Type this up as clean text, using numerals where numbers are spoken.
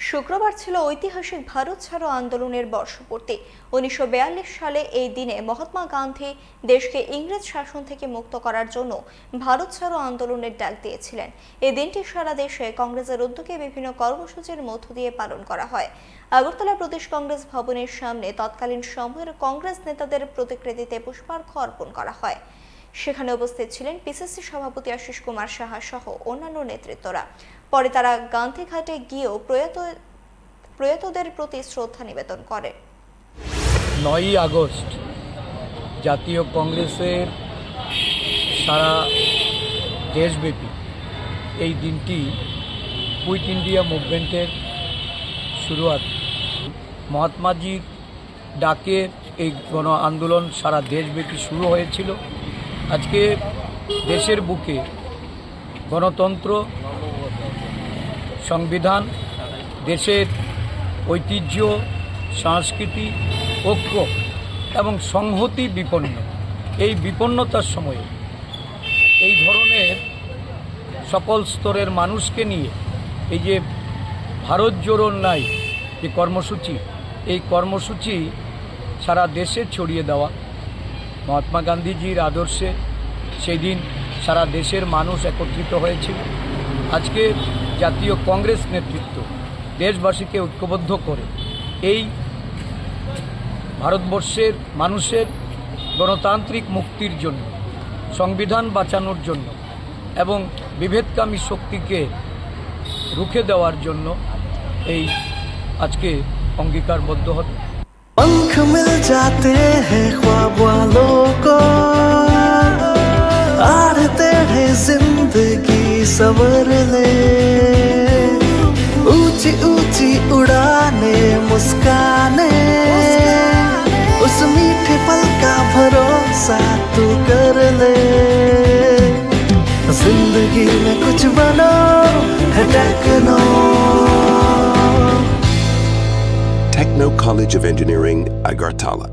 শুক্রবার ছিল ঐতিহাসিক ভারত ছাড়ো আন্দোলনের বর্ষপূর্তি। 1942 সালে এই দিনে মহাত্মা গান্ধী দেশকে ইংরেজ শাসন থেকে মুক্ত করার জন্য ভারত ছাড়ো আন্দোলনের ডাক দিয়েছিলেন। এই দিনটি সারা দেশে কংগ্রেসের উদ্যোগে বিভিন্ন কর্মসূচির মধ্য দিয়ে পালন করা হয়। আগরতলা প্রদেশ কংগ্রেস ভবনের সামনে তৎকালীন সময়ের কংগ্রেস নেতাদের প্রতিকৃতিতে পুষ্পার্ঘ্য অর্পণ করা হয়। সেখানে উপস্থিত ছিলেন পিসিসি সভাপতি আশিস কুমার সাহা সহ অন্যান্য নেতৃত্বরা। পরে তারা গান্ধীঘাটে গিয়েও প্রয়াতদের প্রতি শ্রদ্ধা নিবেদন করে। 9ই আগস্ট জাতীয় কংগ্রেসের সারা দেশব্যাপী এই দিনটি কুইট ইন্ডিয়া মুভমেন্টের শুরুয়াত। মহাত্মাজির ডাকে এই গণ আন্দোলন সারা দেশব্যাপী শুরু হয়েছিল। আজকে দেশের বুকে গণতন্ত্র, সংবিধান, দেশের ঐতিহ্য, সংস্কৃতি, ঐক্য এবং সংহতি বিপন্ন। এই বিপন্নতার সময়ে এই ধরনের সকল স্তরের মানুষকে নিয়ে এই যে ভারত জোড়ো নাই যে কর্মসূচি, এই কর্মসূচি সারা দেশে ছড়িয়ে দেওয়া। মহাত্মা গান্ধীজির আদর্শে সেই দিন সারা দেশের মানুষ একত্রিত হয়েছিল। আজকে জাতীয় কংগ্রেস নেতৃত্ব দেশবাসীকে ঐক্যবদ্ধ করে এই ভারতবর্ষের মানুষের গণতান্ত্রিক মুক্তির জন্য, সংবিধান বাঁচানোর জন্য এবং বিভেদকামী শক্তিকে রুখে দেওয়ার জন্য এই আজকে অঙ্গীকারবদ্ধ হবে। पंख मिल जाते हैं ख्वाब वालों को, आड़ते हैं जिंदगी सवर ले, ऊंची ऊंची उड़ाने मुस्काने, उस मीठे पल का भरोसा तू कर ले। जिंदगी में कुछ बनो है techno. Techno College of Engineering, Agartala.